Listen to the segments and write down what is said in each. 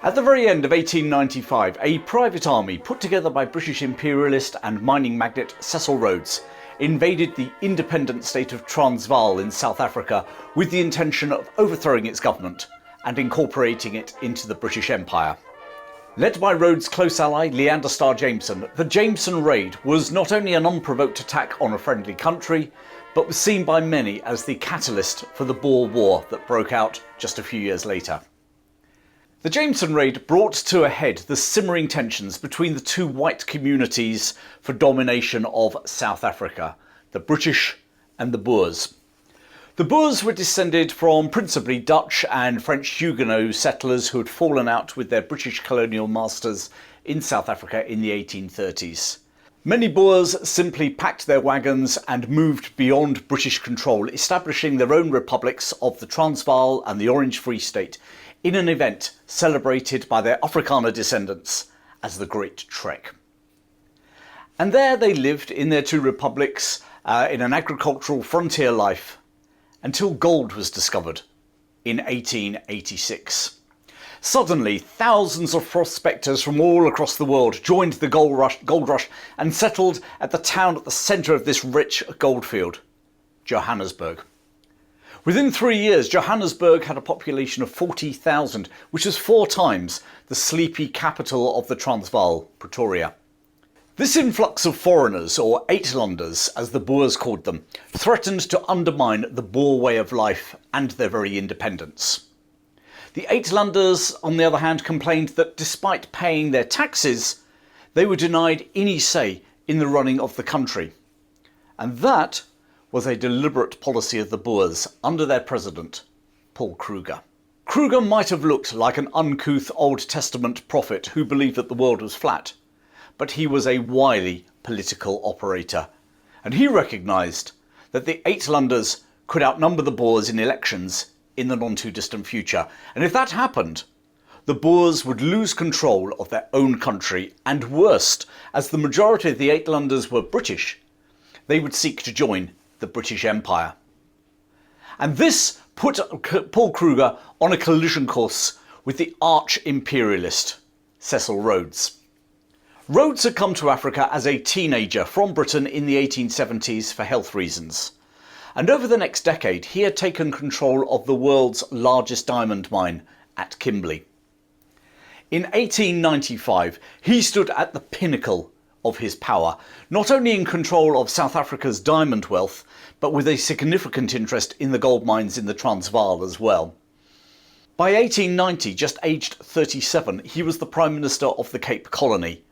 At the very end of 1895, a private army put together by British imperialist and mining magnate Cecil Rhodes invaded the independent state of Transvaal in South Africa with the intention of overthrowing its government and incorporating it into the British Empire. Led by Rhodes' close ally Leander Starr Jameson, the Jameson Raid was not only an unprovoked attack on a friendly country, but was seen by many as the catalyst for the Boer War that broke out just a few years later. The Jameson Raid brought to a head the simmering tensions between the two white communities for domination of South Africa, the British and the Boers. The Boers were descended from principally Dutch and French Huguenot settlers who had fallen out with their British colonial masters in South Africa in the 1830s. Many Boers simply packed their wagons and moved beyond British control, establishing their own republics of the Transvaal and the Orange Free State in an event celebrated by their Afrikaner descendants as the Great Trek. And there they lived in their two republics in an agricultural frontier life until gold was discovered in 1886. Suddenly, thousands of prospectors from all across the world joined the gold rush and settled at the town at the centre of this rich goldfield, Johannesburg. Within 3 years, Johannesburg had a population of 40,000, which was 4 times the sleepy capital of the Transvaal, Pretoria. This influx of foreigners, or Uitlanders as the Boers called them, threatened to undermine the Boer way of life and their very independence. The Uitlanders, on the other hand, complained that despite paying their taxes, they were denied any say in the running of the country. And that was a deliberate policy of the Boers under their president, Piet Cronje. Kruger might have looked like an uncouth Old Testament prophet who believed that the world was flat, but he was a wily political operator, and he recognised that the Uitlanders could outnumber the Boers in elections in the not-too-distant future, and if that happened, the Boers would lose control of their own country, and worst, as the majority of the Uitlanders were British, they would seek to join the British Empire. And this put Piet Cronje on a collision course with the arch-imperialist Cecil Rhodes. Rhodes had come to Africa as a teenager from Britain in the 1870s for health reasons. And over the next decade, he had taken control of the world's largest diamond mine at Kimberley. In 1895, he stood at the pinnacle of his power, not only in control of South Africa's diamond wealth, but with a significant interest in the gold mines in the Transvaal as well. By 1890, just aged 37, he was the Prime Minister of the Cape Colony,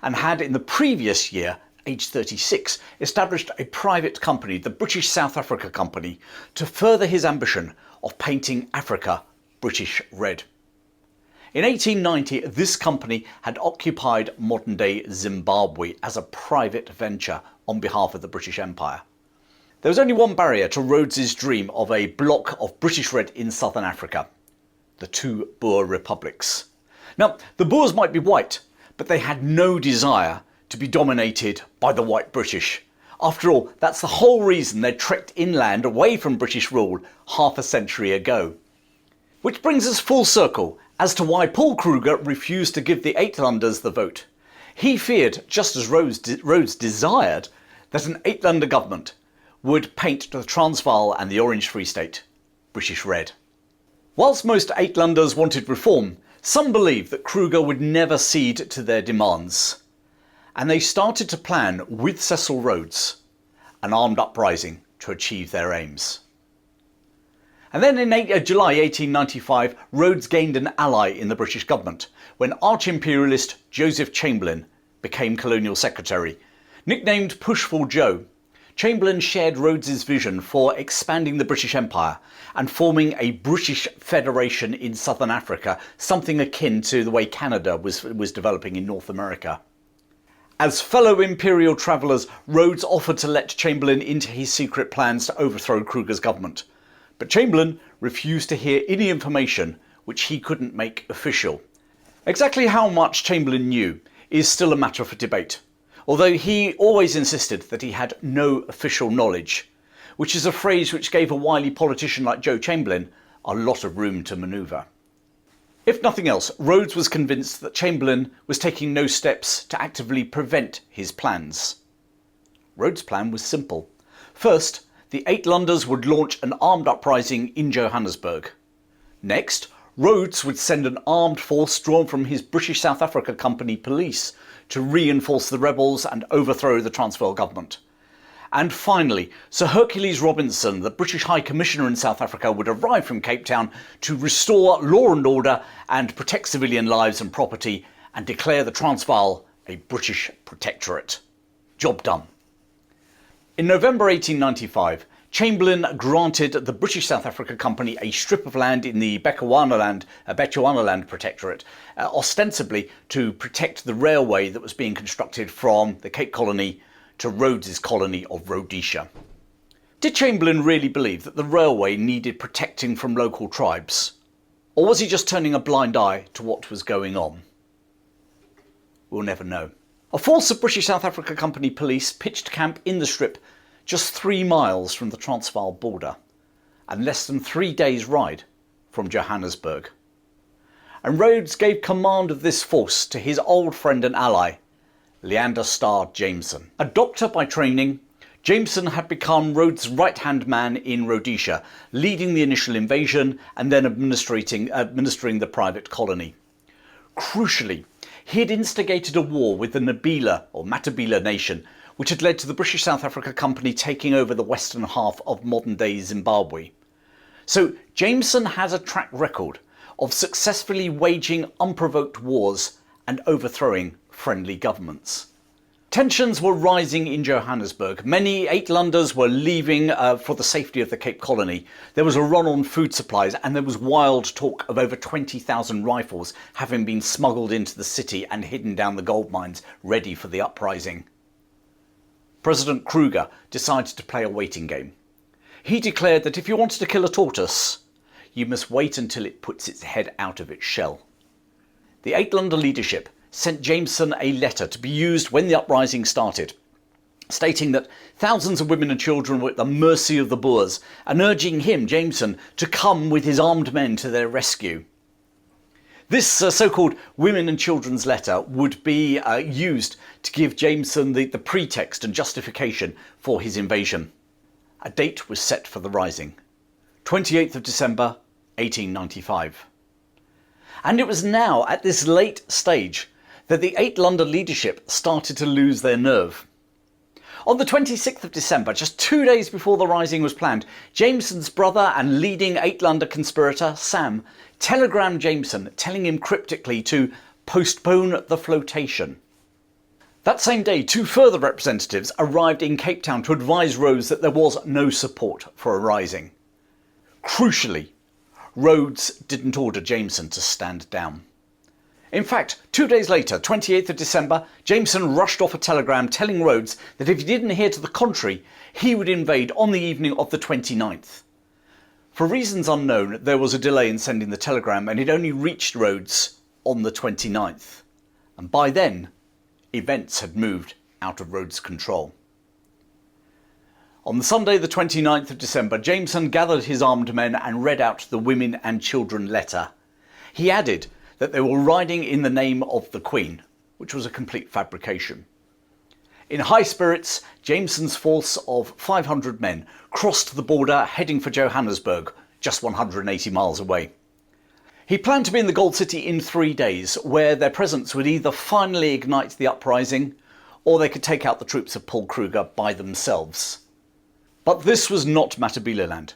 and had in the previous year, aged 36, established a private company, the British South Africa Company, to further his ambition of painting Africa British red. In 1890, this company had occupied modern-day Zimbabwe as a private venture on behalf of the British Empire. There was only one barrier to Rhodes's dream of a block of British red in southern Africa: the two Boer republics. Now, the Boers might be white, but they had no desire to be dominated by the white British. After all, that's the whole reason they trekked inland away from British rule half a century ago. Which brings us full circle as to why Piet Cronje refused to give the Uitlanders the vote. He feared, just as Rhodes desired, that an Uitlander government would paint the Transvaal and the Orange Free State British red. Whilst most Uitlanders wanted reform, some believed that Cronje would never cede to their demands, and they started to plan with Cecil Rhodes an armed uprising to achieve their aims. And then in July 1895, Rhodes gained an ally in the British government when arch-imperialist Joseph Chamberlain became colonial secretary. Nicknamed Pushful Joe, Chamberlain shared Rhodes's vision for expanding the British Empire and forming a British Federation in southern Africa, something akin to the way Canada was developing in North America. As fellow imperial travellers, Rhodes offered to let Chamberlain into his secret plans to overthrow Kruger's government. But Chamberlain refused to hear any information which he couldn't make official. Exactly how much Chamberlain knew is still a matter for debate, although he always insisted that he had no official knowledge, which is a phrase which gave a wily politician like Joe Chamberlain a lot of room to manoeuvre. If nothing else, Rhodes was convinced that Chamberlain was taking no steps to actively prevent his plans. Rhodes' plan was simple. First, the Uitlanders would launch an armed uprising in Johannesburg. Next, Rhodes would send an armed force drawn from his British South Africa Company police to reinforce the rebels and overthrow the Transvaal government. And finally, Sir Hercules Robinson, the British High Commissioner in South Africa, would arrive from Cape Town to restore law and order and protect civilian lives and property and declare the Transvaal a British protectorate. Job done. In November 1895, Chamberlain granted the British South Africa Company a strip of land in the Bechuanaland Protectorate, ostensibly to protect the railway that was being constructed from the Cape Colony to Rhodes's colony of Rhodesia. Did Chamberlain really believe that the railway needed protecting from local tribes? Or was he just turning a blind eye to what was going on? We'll never know. A force of British South Africa Company police pitched camp in the strip just 3 miles from the Transvaal border and less than 3 days' ride from Johannesburg. And Rhodes gave command of this force to his old friend and ally, Leander Starr Jameson. A doctor by training, Jameson had become Rhodes' right-hand man in Rhodesia, leading the initial invasion and then administering the private colony. Crucially, he had instigated a war with the Matabele nation, which had led to the British South Africa Company taking over the western half of modern-day Zimbabwe. So Jameson has a track record of successfully waging unprovoked wars and overthrowing friendly governments. Tensions were rising in Johannesburg. Many Uitlanders were leaving for the safety of the Cape Colony. There was a run on food supplies and there was wild talk of over 20,000 rifles having been smuggled into the city and hidden down the gold mines, ready for the uprising. President Kruger decided to play a waiting game. He declared that if you wanted to kill a tortoise, you must wait until it puts its head out of its shell. The Uitlander leadership sent Jameson a letter to be used when the uprising started, stating that thousands of women and children were at the mercy of the Boers and urging him, Jameson, to come with his armed men to their rescue. This so-called women and children's letter would be used to give Jameson the pretext and justification for his invasion. A date was set for the rising, 28th of December 1895. And it was now at this late stage that the Uitlander leadership started to lose their nerve. On the 26th of December, just 2 days before the rising was planned, Jameson's brother and leading Uitlander conspirator, Sam, telegrammed Jameson telling him cryptically to postpone the flotation. That same day, 2 further representatives arrived in Cape Town to advise Rhodes that there was no support for a rising. Crucially, Rhodes didn't order Jameson to stand down. In fact, 2 days later, 28th of December, Jameson rushed off a telegram telling Rhodes that if he didn't hear to the contrary, he would invade on the evening of the 29th. For reasons unknown, there was a delay in sending the telegram and it only reached Rhodes on the 29th. And by then, events had moved out of Rhodes' control. On the Sunday, the 29th of December, Jameson gathered his armed men and read out the women and children letter. He added that they were riding in the name of the Queen, which was a complete fabrication. In high spirits, Jameson's force of 500 men crossed the border heading for Johannesburg, just 180 miles away. He planned to be in the Gold City in 3 days, where their presence would either finally ignite the uprising, or they could take out the troops of Paul Kruger by themselves. But this was not Matabeleland.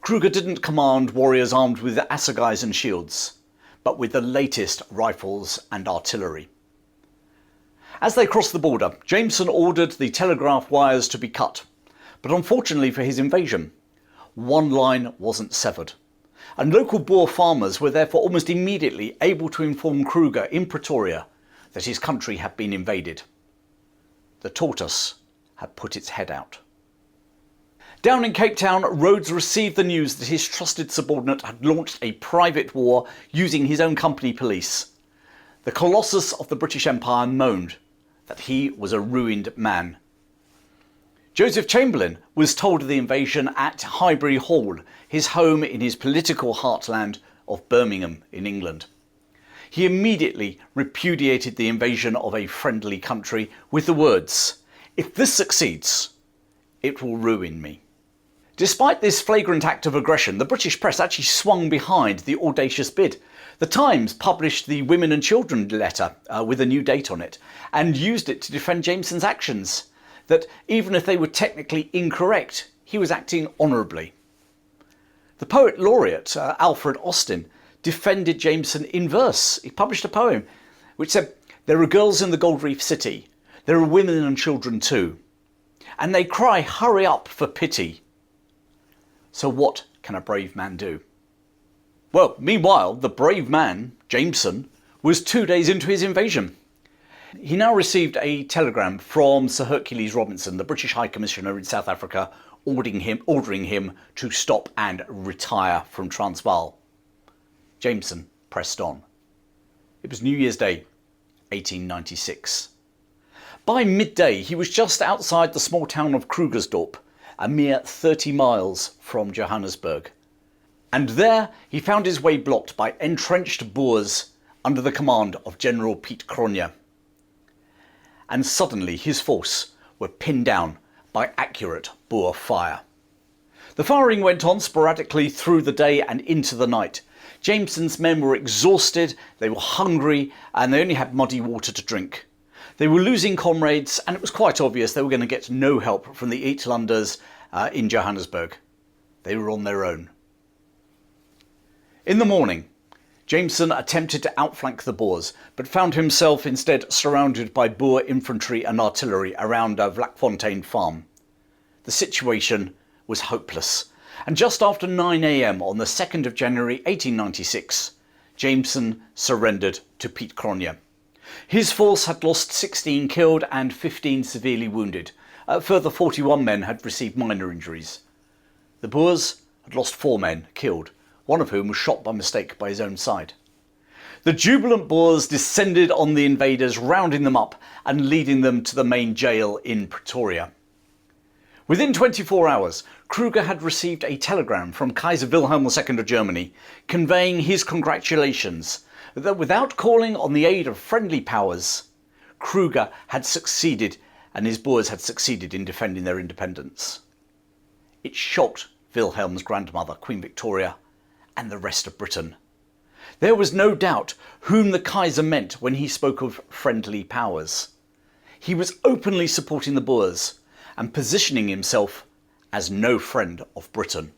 Kruger didn't command warriors armed with assegais and shields, but with the latest rifles and artillery. As they crossed the border, Jameson ordered the telegraph wires to be cut, but unfortunately for his invasion, one line wasn't severed, and local Boer farmers were therefore almost immediately able to inform Kruger in Pretoria that his country had been invaded. The tortoise had put its head out. Down in Cape Town, Rhodes received the news that his trusted subordinate had launched a private war using his own company police. The Colossus of the British Empire moaned that he was a ruined man. Joseph Chamberlain was told of the invasion at Highbury Hall, his home in his political heartland of Birmingham in England. he immediately repudiated the invasion of a friendly country with the words, "If this succeeds, it will ruin me." Despite this flagrant act of aggression, the British press actually swung behind the audacious bid. The Times published the Women and Children letter with a new date on it and used it to defend Jameson's actions, that even if they were technically incorrect, he was acting honourably. The poet laureate Alfred Austin defended Jameson in verse. He published a poem which said, "There are girls in the Gold Reef City, there are women and children too, and they cry, 'Hurry up for pity.' So what can a brave man do?" Well, meanwhile, the brave man, Jameson, was 2 days into his invasion. He now received a telegram from Sir Hercules Robinson, the British High Commissioner in South Africa, ordering him to stop and retire from Transvaal. Jameson pressed on. It was New Year's Day, 1896. By midday, he was just outside the small town of Krugersdorp, a mere 30 miles from Johannesburg. And there he found his way blocked by entrenched Boers under the command of General Piet Cronje. And suddenly his force were pinned down by accurate Boer fire. The firing went on sporadically through the day and into the night. Jameson's men were exhausted, they were hungry, and they only had muddy water to drink. They were losing comrades, and it was quite obvious they were going to get no help from the Uitlanders in Johannesburg. They were on their own. In the morning, Jameson attempted to outflank the Boers, but found himself instead surrounded by Boer infantry and artillery around Vlakfontein farm. The situation was hopeless, and just after 9 a.m. on the 2nd of January 1896, Jameson surrendered to Piet Cronje. His force had lost 16 killed and 15 severely wounded. A further 41 men had received minor injuries. The Boers had lost 4 men killed, one of whom was shot by mistake by his own side. The jubilant Boers descended on the invaders, rounding them up and leading them to the main jail in Pretoria. Within 24 hours, Kruger had received a telegram from Kaiser Wilhelm II of Germany, conveying his congratulations that without calling on the aid of friendly powers, Kruger had succeeded and his Boers had succeeded in defending their independence. It shocked Wilhelm's grandmother, Queen Victoria, and the rest of Britain. There was no doubt whom the Kaiser meant when he spoke of friendly powers. He was openly supporting the Boers and positioning himself as no friend of Britain.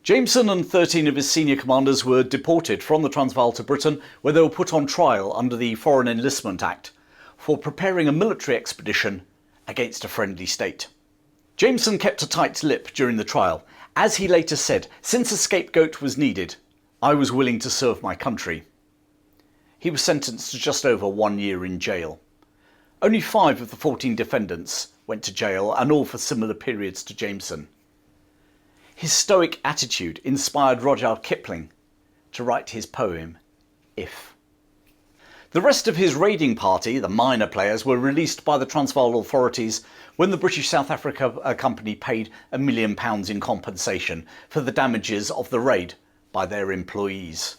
Jameson and 13 of his senior commanders were deported from the Transvaal to Britain, where they were put on trial under the Foreign Enlistment Act for preparing a military expedition against a friendly state. Jameson kept a tight lip during the trial. As he later said, "Since a scapegoat was needed, I was willing to serve my country." He was sentenced to just over 1 year in jail. Only 5 of the 14 defendants went to jail, and all for similar periods to Jameson. His stoic attitude inspired Rudyard Kipling to write his poem, If. The rest of his raiding party, the minor players, were released by the Transvaal authorities when the British South Africa Company paid £1 million in compensation for the damages of the raid by their employees.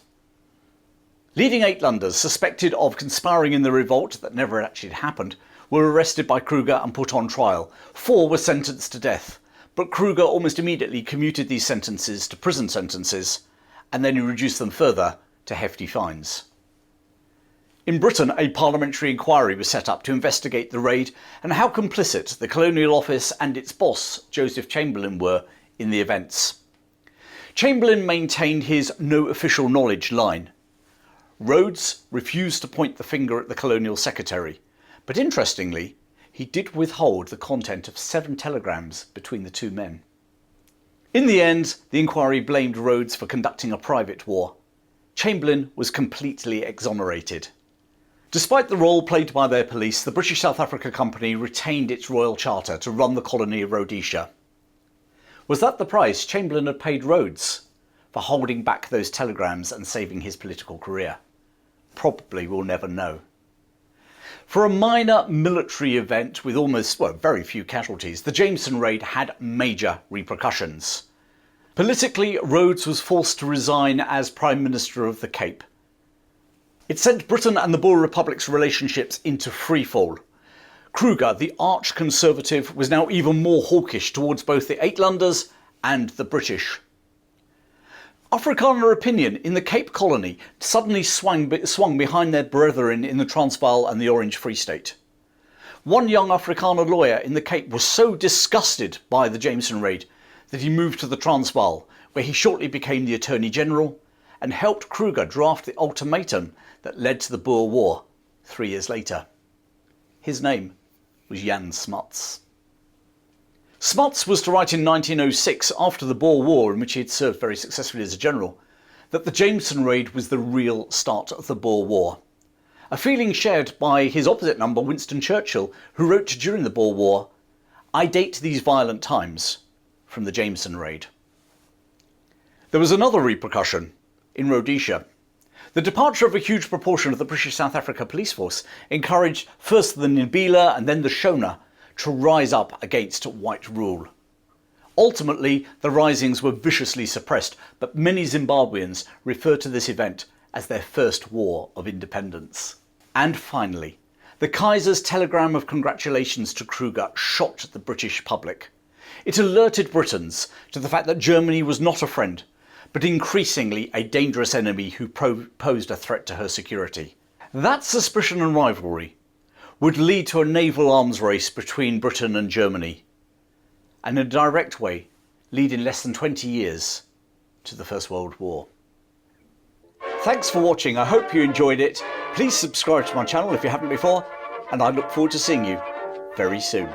Leading Uitlanders suspected of conspiring in the revolt that never actually happened were arrested by Kruger and put on trial. 4 were sentenced to death, but Kruger almost immediately commuted these sentences to prison sentences, and then he reduced them further to hefty fines. In Britain, a parliamentary inquiry was set up to investigate the raid and how complicit the Colonial Office and its boss, Joseph Chamberlain, were in the events. Chamberlain maintained his no official knowledge line. Rhodes refused to point the finger at the Colonial Secretary, but interestingly, he did withhold the content of 7 telegrams between the 2 men. In the end, the inquiry blamed Rhodes for conducting a private war. Chamberlain was completely exonerated. Despite the role played by their police, the British South Africa Company retained its royal charter to run the colony of Rhodesia. Was that the price Chamberlain had paid Rhodes for holding back those telegrams and saving his political career? Probably we'll never know. For a minor military event with very few casualties, the Jameson Raid had major repercussions. Politically, Rhodes was forced to resign as Prime Minister of the Cape. It sent Britain and the Boer Republic's relationships into freefall. Kruger, the arch-conservative, was now even more hawkish towards both the Uitlanders and the British. Afrikaner opinion in the Cape Colony suddenly swung behind their brethren in the Transvaal and the Orange Free State. One young Afrikaner lawyer in the Cape was so disgusted by the Jameson Raid that he moved to the Transvaal, where he shortly became the Attorney General and helped Kruger draft the ultimatum that led to the Boer War 3 years later. His name was Jan Smuts. Smuts was to write in 1906, after the Boer War, in which he had served very successfully as a general, that the Jameson Raid was the real start of the Boer War. A feeling shared by his opposite number, Winston Churchill, who wrote during the Boer War, "I date these violent times from the Jameson Raid." There was another repercussion in Rhodesia. The departure of a huge proportion of the British South Africa police force encouraged first the Ndebele and then the Shona to rise up against white rule. Ultimately, the risings were viciously suppressed, but many Zimbabweans refer to this event as their first war of independence. And finally, the Kaiser's telegram of congratulations to Kruger shocked the British public. It alerted Britons to the fact that Germany was not a friend, but increasingly a dangerous enemy who posed a threat to her security. That suspicion and rivalry would lead to a naval arms race between Britain and Germany, and in a direct way lead in less than 20 years to the First World War. Thanks for watching. I hope you enjoyed it. Please subscribe to my channel if you haven't before, and I look forward to seeing you very soon.